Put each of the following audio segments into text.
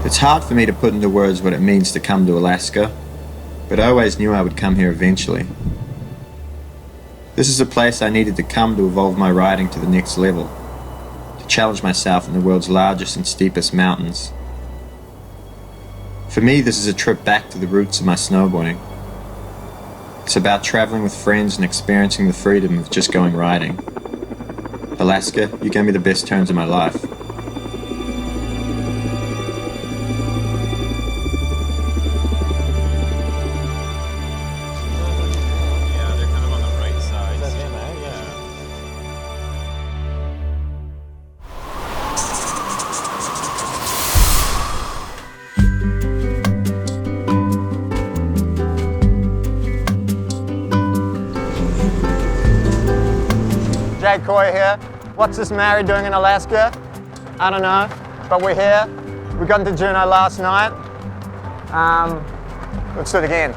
It's hard for me to put into words what it means to come to Alaska, but I always knew I would come here eventually. This is a place I needed to come to evolve my riding to the next level, to challenge myself in the world's largest and steepest mountains. For me, this is a trip back to the roots of my snowboarding. It's about traveling with friends and experiencing the freedom of just going riding. Alaska, you gave me the best turns of my life. Koia here. What's this Maori doing in Alaska? I don't know, but we're here. We got into Juneau last night. Let's do it again.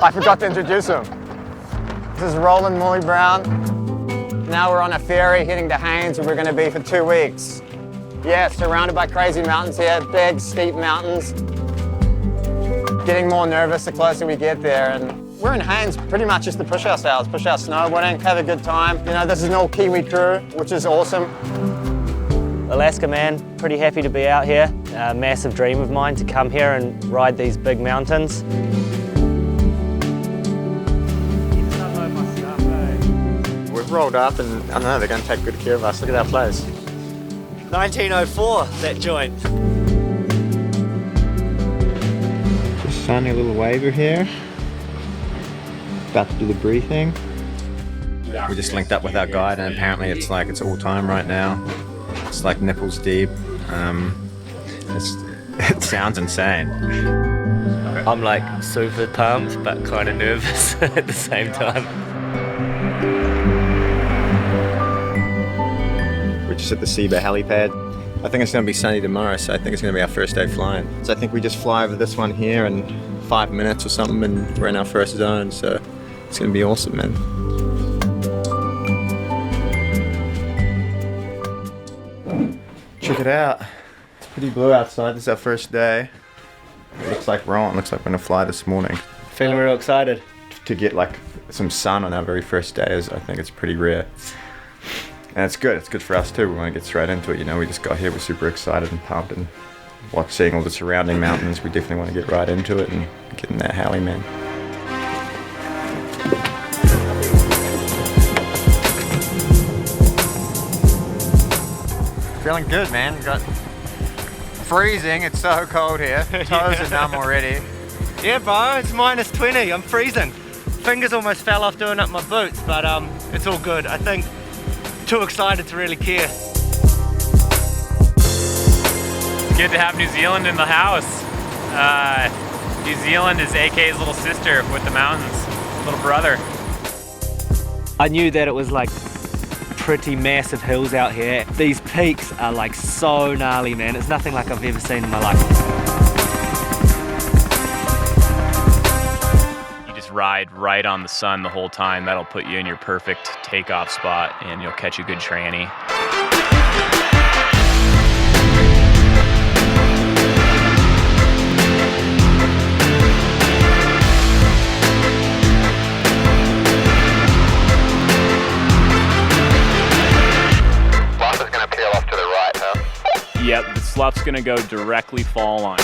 I forgot to introduce him. This is Roland Morley-Brown. Now we're on a ferry heading to Haines, where we're going to be for 2 weeks. Yeah, surrounded by crazy mountains here, big, steep mountains. Getting more nervous the closer we get there. And we're in Haines pretty much just to push ourselves, push our snowboarding, have a good time. You know, this is an all Kiwi crew, which is awesome. Alaska, man, pretty happy to be out here. A massive dream of mine to come here and ride these big mountains. We've rolled up and I don't know, they're going to take good care of us. Look at our place. 1904, that joint. Just sunny little waver here. About to do the briefing. We just linked up with our guide and apparently it's all time right now. It's like nipples deep. It sounds insane. I'm like super pumped but kind of nervous at the same time. We're just at the Seabear helipad. I think it's going to be sunny tomorrow, so I think it's going to be our first day flying. So I think we just fly over this one here in 5 minutes or something and we're in our first zone, so it's going to be awesome, man. Check it out. It's pretty blue outside. This is our first day. It looks like we're on. It looks like we're going to fly this morning. Feeling real excited. To get like some sun on our very first day is, I think it's pretty rare. And it's good. It's good for us too. We want to get straight into it. You know, we just got here. We're super excited and pumped and seeing all the surrounding mountains. We definitely want to get right into it and get in that heli, man. Feeling good, man. Got freezing. It's so cold here. Toes are numb already. Yeah, bro, it's minus 20. I'm freezing. Fingers almost fell off doing up my boots, but it's all good. I think too excited to really care. Good to have New Zealand in the house. New Zealand is AK's little sister with the mountains, little brother. I knew that it was like pretty massive hills out here. These peaks are like so gnarly, man. It's nothing like I've ever seen in my life. You just ride right on the sun the whole time. That'll put you in your perfect takeoff spot and you'll catch a good tranny. Yep, the slought's gonna go directly fall on.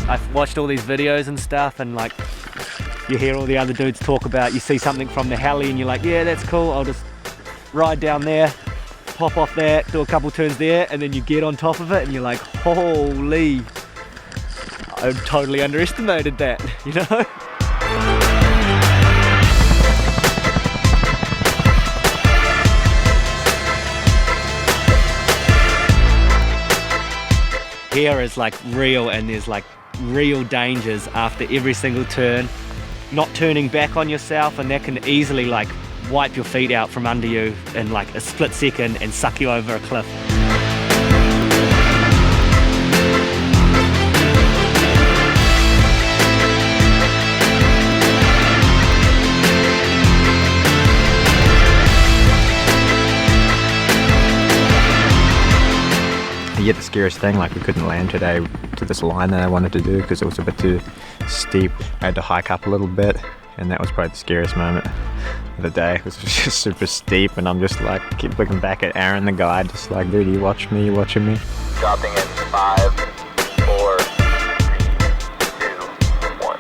I've watched all these videos and stuff and like you hear all the other dudes talk about, you see something from the heli and you're like, yeah, that's cool, I'll just ride down there, pop off that, do a couple turns there, and then you get on top of it and you're like, holy, I totally underestimated that, you know? Here is like real, and there's like real dangers after every single turn. Not turning back on yourself, and that can easily like wipe your feet out from under you in like a split second and suck you over a cliff. scariest thing. Like, we couldn't land today to this line that I wanted to do because it was a bit too steep. I had to hike up a little bit, and that was probably the scariest moment of the day. It was just super steep, and I'm just like, keep looking back at Aaron, the guide, just like, dude, you watch me, you watching me? Dropping in 5, 4, 3, 2, 1.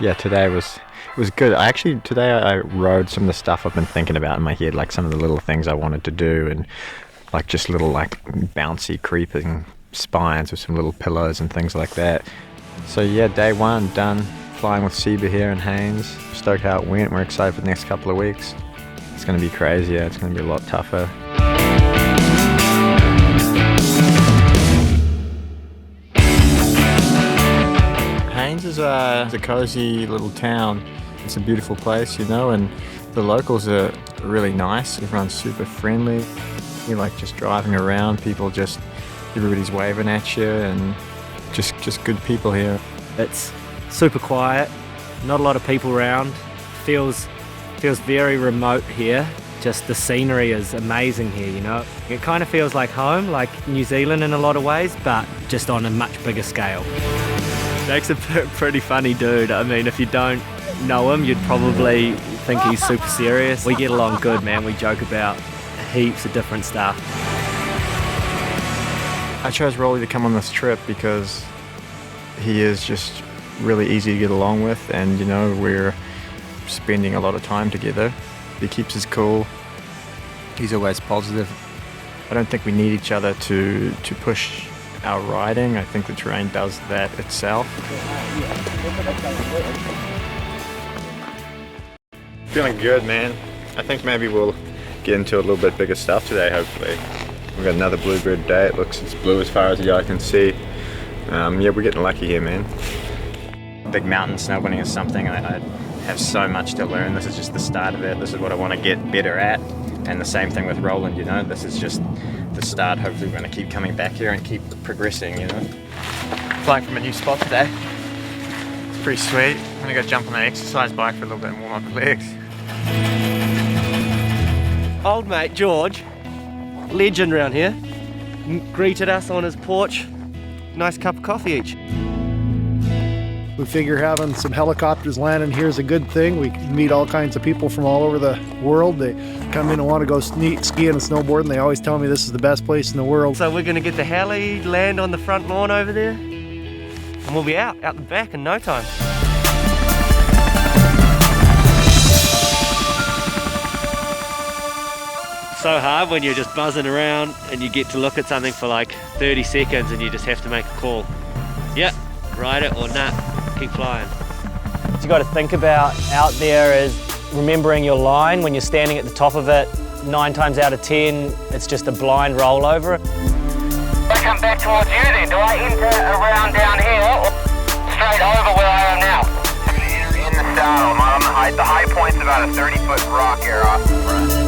Yeah, today was good. Today I rode some of the stuff I've been thinking about in my head, like some of the little things I wanted to do, and like just little like bouncy creeping spines with some little pillows and things like that. So yeah, day one done, flying with Seba here and Haynes. Stoked how it went. We're excited for the next couple of weeks. It's going to be crazy. Yeah, it's going to be a lot tougher. Haynes is a cozy little town. It's a beautiful place, you know, and the locals are really nice. Everyone's super friendly. You like just driving around, everybody's waving at you, and just good people here. It's super quiet, not a lot of people around. Feels very remote here. Just the scenery is amazing here, you know. It kind of feels like home, like New Zealand in a lot of ways, but just on a much bigger scale. Jake's a pretty funny dude. I mean, if you don't know him, you'd probably think he's super serious. We get along good, man. We joke about heaps of different stuff. I chose Rolly to come on this trip because he is just really easy to get along with, and you know, we're spending a lot of time together. He keeps us cool. He's always positive. I don't think we need each other to push our riding. I think the terrain does that itself. Feeling good, man. I think maybe we'll get into a little bit bigger stuff today, hopefully. We've got another bluebird day. It looks, it's blue as far as the eye can see. Yeah, we're getting lucky here, man. Big mountain snowboarding is something I have so much to learn. This is just the start of it. This is what I want to get better at. And the same thing with Roland, you know. This is just the start. Hopefully we're going to keep coming back here and keep progressing, you know. Flying from a new spot today. It's pretty sweet. I'm going to go jump on an exercise bike for a little bit and warm up the legs. Old mate George, legend around here, greeted us on his porch. Nice cup of coffee each. We figure having some helicopters landing here is a good thing. We meet all kinds of people from all over the world. They come in and want to go skiing and snowboarding. They always tell me this is the best place in the world. So we're going to get the heli, land on the front lawn over there, and we'll be out the back in no time. So hard when you're just buzzing around and you get to look at something for like 30 seconds and you just have to make a call. Yep, ride it or nah, keep flying. What you got to think about out there is remembering your line. When you're standing at the top of it, 9 times out of 10, it's just a blind rollover. I come back towards you then. Do I enter around down here or straight over where I am now? In the saddle. I'm on the high. The high point's about a 30-foot rock here off the front.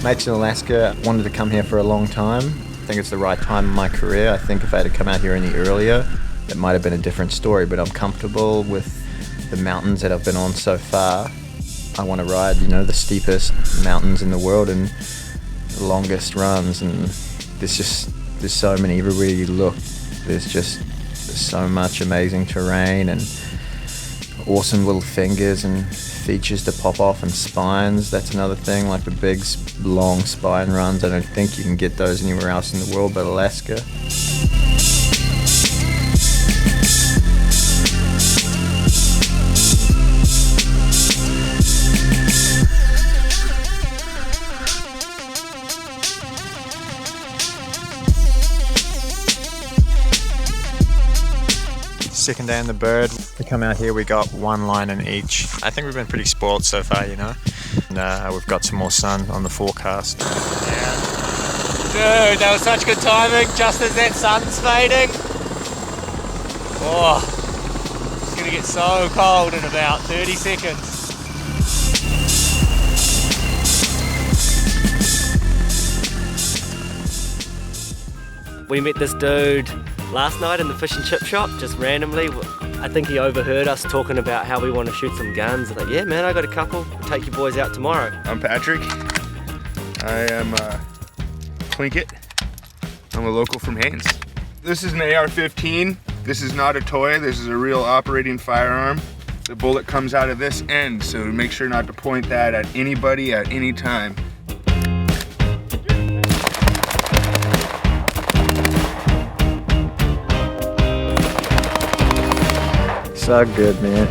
Mates in Alaska, wanted to come here for a long time. I think it's the right time in my career. I think if I had come out here any earlier, it might have been a different story, but I'm comfortable with the mountains that I've been on so far. I want to ride, the steepest mountains in the world and the longest runs, and there's so many everywhere you look. There's so much amazing terrain and awesome little fingers and features to pop off, and spines. That's another thing, like the big long spine runs. I don't think you can get those anywhere else in the world but Alaska. Second day on the Bird. We come out here, we got one line in each. I think we've been pretty spoiled so far, And we've got some more sun on the forecast. Yeah. Dude, that was such good timing, just as that sun's fading. Oh, it's gonna get so cold in about 30 seconds. We met this dude last night in the fish and chip shop, just randomly. I think he overheard us talking about how we want to shoot some guns. I'm like, yeah man, I got a couple. Take you boys out tomorrow. I'm Patrick. I am Plinkett. I'm a local from Haines. This is an AR-15. This is not a toy. This is a real operating firearm. The bullet comes out of this end, so make sure not to point that at anybody at any time. So good, man.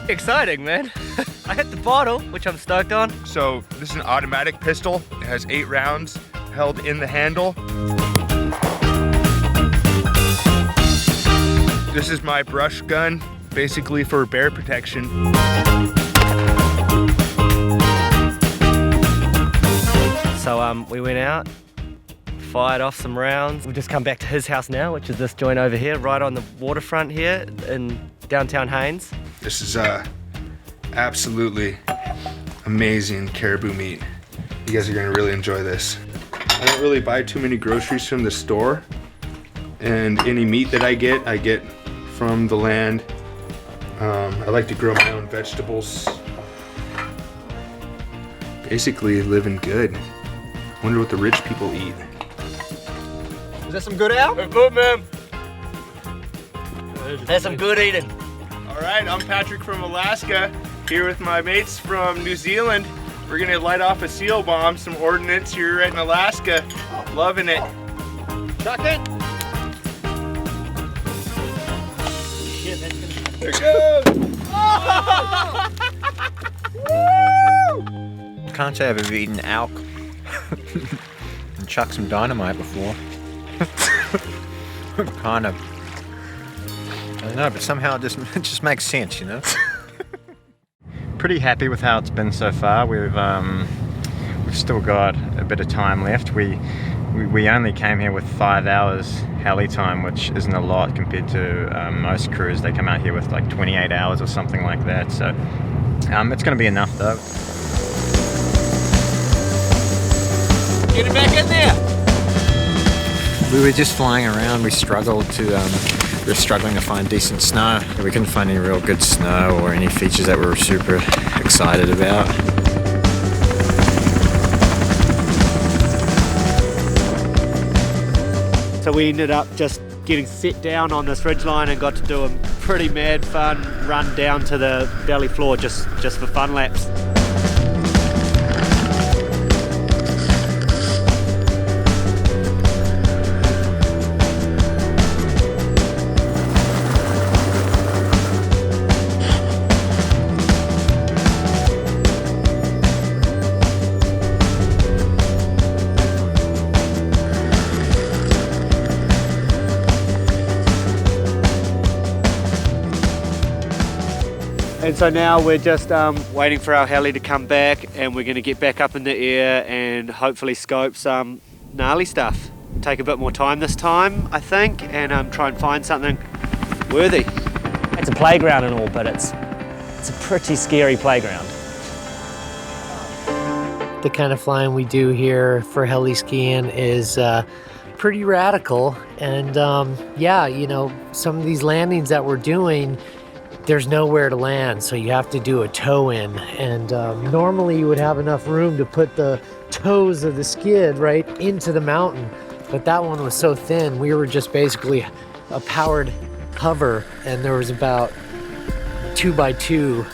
Exciting, man. I hit the bottle, which I'm stoked on. So this is an automatic pistol. It has 8 rounds held in the handle. This is my brush gun, basically for bear protection. So we went out, fired off some rounds. We've just come back to his house now, which is this joint over here, right on the waterfront here in downtown Haines. This is absolutely amazing caribou meat. You guys are gonna really enjoy this. I don't really buy too many groceries from the store, and any meat that I get from the land. I like to grow my own vegetables. Basically living good. Wonder what the rich people eat. Is that some good ale? Good, man. That's some good eating. All right, I'm Patrick from Alaska, here with my mates from New Zealand. We're gonna light off a seal bomb, some ordnance here right in Alaska. Loving it. Chuck it. There it goes. Can't say I've ever eaten elk and chucked some dynamite before. Kind of. I don't know, but somehow it just makes sense, Pretty happy with how it's been so far. We've still got a bit of time left. We only came here with 5 hours heli time, which isn't a lot compared to most crews. They come out here with like 28 hours or something like that. So it's going to be enough though. Get it back in there. We were just flying around. We struggled to. We were struggling to find decent snow. We couldn't find any real good snow or any features that we were super excited about. So we ended up just getting set down on this ridgeline and got to do a pretty mad fun run down to the valley floor just for fun laps. And so now we're just waiting for our heli to come back, and we're going to get back up in the air and hopefully scope some gnarly stuff. Take a bit more time this time, I think, and try and find something worthy. It's a playground and all, but it's It's a pretty scary playground. The kind of flying we do here for heli skiing is pretty radical. And yeah, you know, some of these landings that we're doing, there's nowhere to land, so you have to do a toe in. And normally you would have enough room to put the toes of the skid right into the mountain. But that one was so thin, we were just basically a powered hover, and there was about 2x2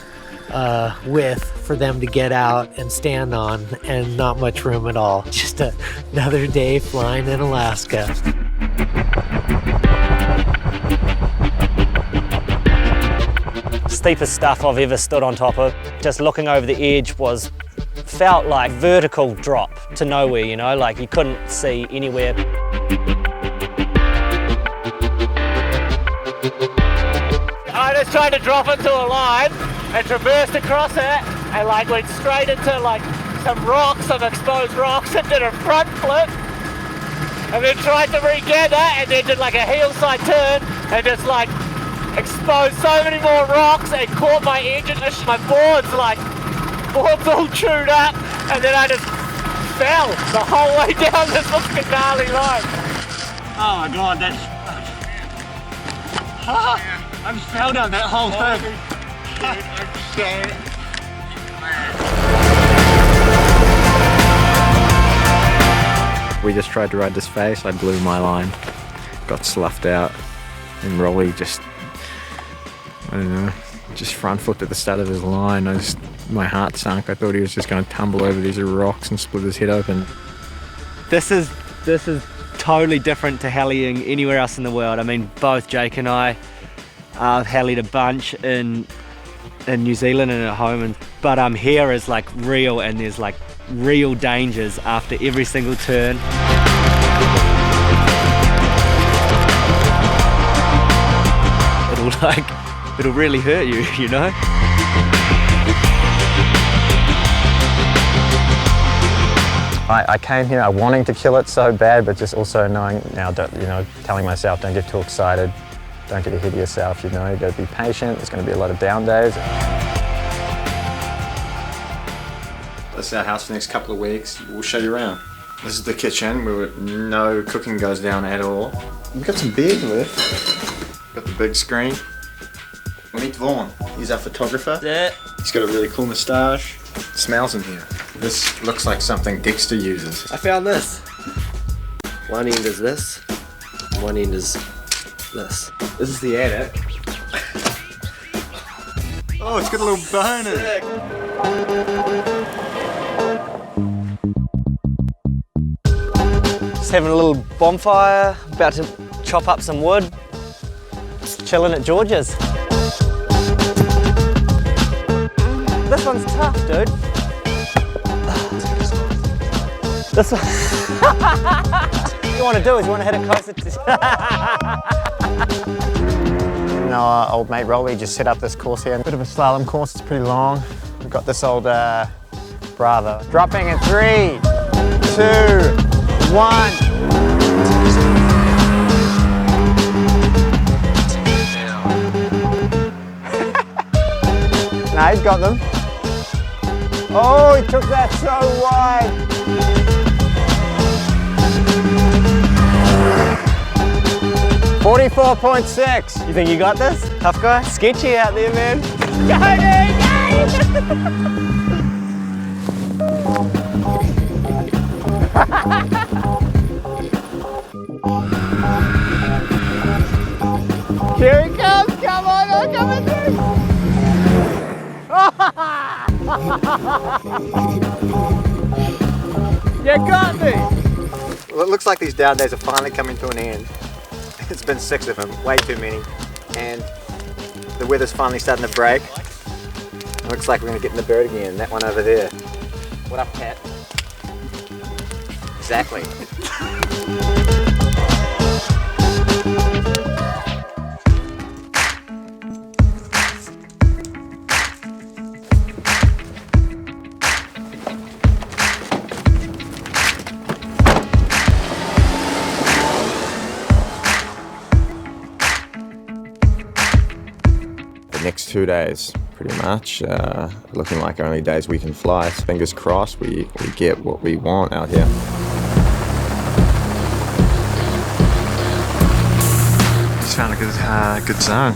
width for them to get out and stand on, and not much room at all. Just another day flying in Alaska. Steepest stuff I've ever stood on top of. Just looking over the edge felt like vertical drop to nowhere, you know, like you couldn't see anywhere. I just tried to drop into a line and traversed across it and like went straight into like some rocks, some exposed rocks, and did a front flip and then tried to regather and then did like a heel side turn and just like exposed so many more rocks and caught my engine. My board's all chewed up, and then I just fell the whole way down this fucking gnarly line. Oh my god, that's... I just fell down that whole thing. We just tried to ride this face. I blew my line, got sloughed out, and Rolly just, I don't know, just front flipped at the start of his line. My heart sunk. I thought he was just going to tumble over these rocks and split his head open. This is totally different to heliing anywhere else in the world. I mean, both Jake and I helied a bunch in New Zealand and at home, but here is like real, and there's like real dangers after every single turn. It'll really hurt you, you know? I came here wanting to kill it so bad, but just also knowing now, telling myself, don't get too excited, don't get ahead of yourself, you know, you got to be patient, there's going to be a lot of down days. This is our house for the next couple of weeks. We'll show you around. This is the kitchen where no cooking goes down at all. We've got some beer left. Got the big screen. Meet Vaughn. He's our photographer. Yeah. He's got a really cool moustache. It smells in here. This looks like something Dexter uses. I found this. One end is this, one end is this. This is the attic. Oh, it's got a little bone in it. Just having a little bonfire, about to chop up some wood. Just chilling at George's. This one's tough, dude. This one. What you want to do is you want to hit it closer to... Our old mate Rolly just set up this course here. A bit of a slalom course, it's pretty long. We've got this old Bravo. Dropping in 3, 2, 1. Now he's got them. Oh, he took that so wide. .6. You think you got this? Tough guy? Sketchy out there, man. Go, Here he comes, come on, I'm coming through. You got me. Well, it looks like these down days are finally coming to an end. It's been 6 of them, way too many. And the weather's finally starting to break. It looks like we're going to get in the bird again, that one over there. What up, cat? Exactly. The next 2 days, pretty much. Looking like only days we can fly. Fingers crossed we get what we want out here. Just found a good zone.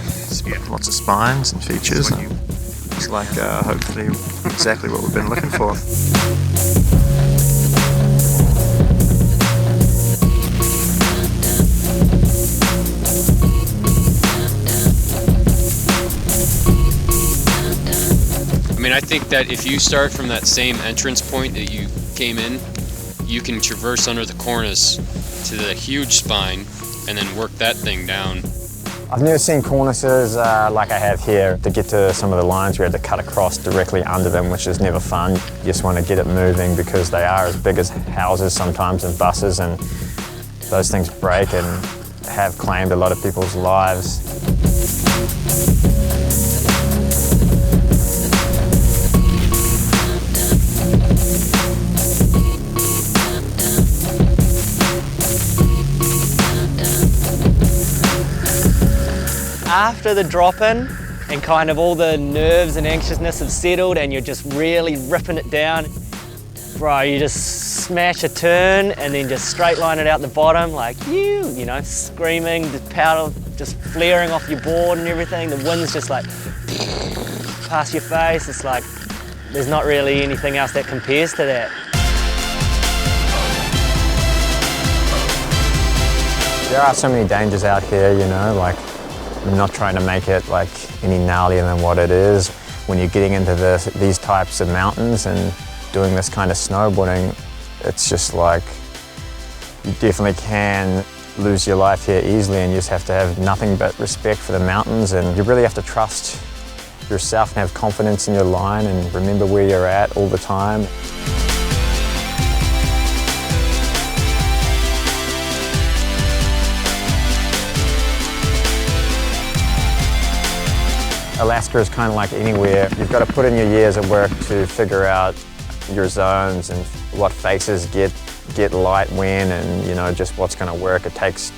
Lots of spines and features. It's like hopefully exactly what we've been looking for. I mean, I think that if you start from that same entrance point that you came in, you can traverse under the cornice to the huge spine and then work that thing down. I've never seen cornices like I have here. To get to some of the lines, we had to cut across directly under them, which is never fun. You just want to get it moving because they are as big as houses sometimes and buses, and those things break and have claimed a lot of people's lives. After the drop-in and kind of all the nerves and anxiousness have settled and you're just really ripping it down, bro, you just smash a turn and then just straight line it out the bottom like you know, screaming, the powder just flaring off your board and everything. The wind's just like past your face. It's like there's not really anything else that compares to that. There are so many dangers out here, you know, like I'm not trying to make it like any gnarlier than what it is. When you're getting into these types of mountains and doing this kind of snowboarding, it's just like you definitely can lose your life here easily, and you just have to have nothing but respect for the mountains, and you really have to trust yourself and have confidence in your line and remember where you're at all the time. Alaska is kind of like anywhere. You've got to put in your years of work to figure out your zones and what faces get light when, and you know, just what's going to work. It takes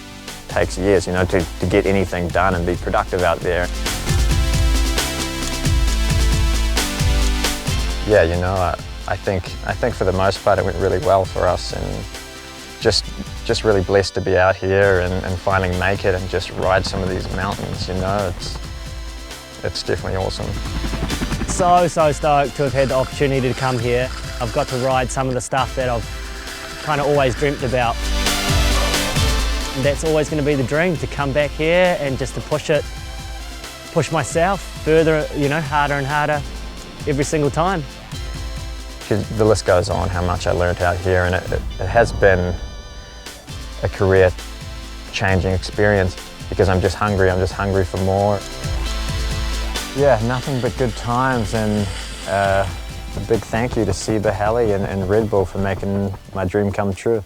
years, you know, to get anything done and be productive out there. Yeah, you know, I think for the most part it went really well for us, and just really blessed to be out here and finally make it and just ride some of these mountains, you know. It's definitely awesome. So stoked to have had the opportunity to come here. I've got to ride some of the stuff that I've kind of always dreamt about. And that's always going to be the dream, to come back here and just to push myself further, you know, harder and harder every single time. The list goes on, how much I learned out here, and it has been a career-changing experience because I'm just hungry for more. Yeah, nothing but good times, and a big thank you to Seba, Hallie and Red Bull for making my dream come true.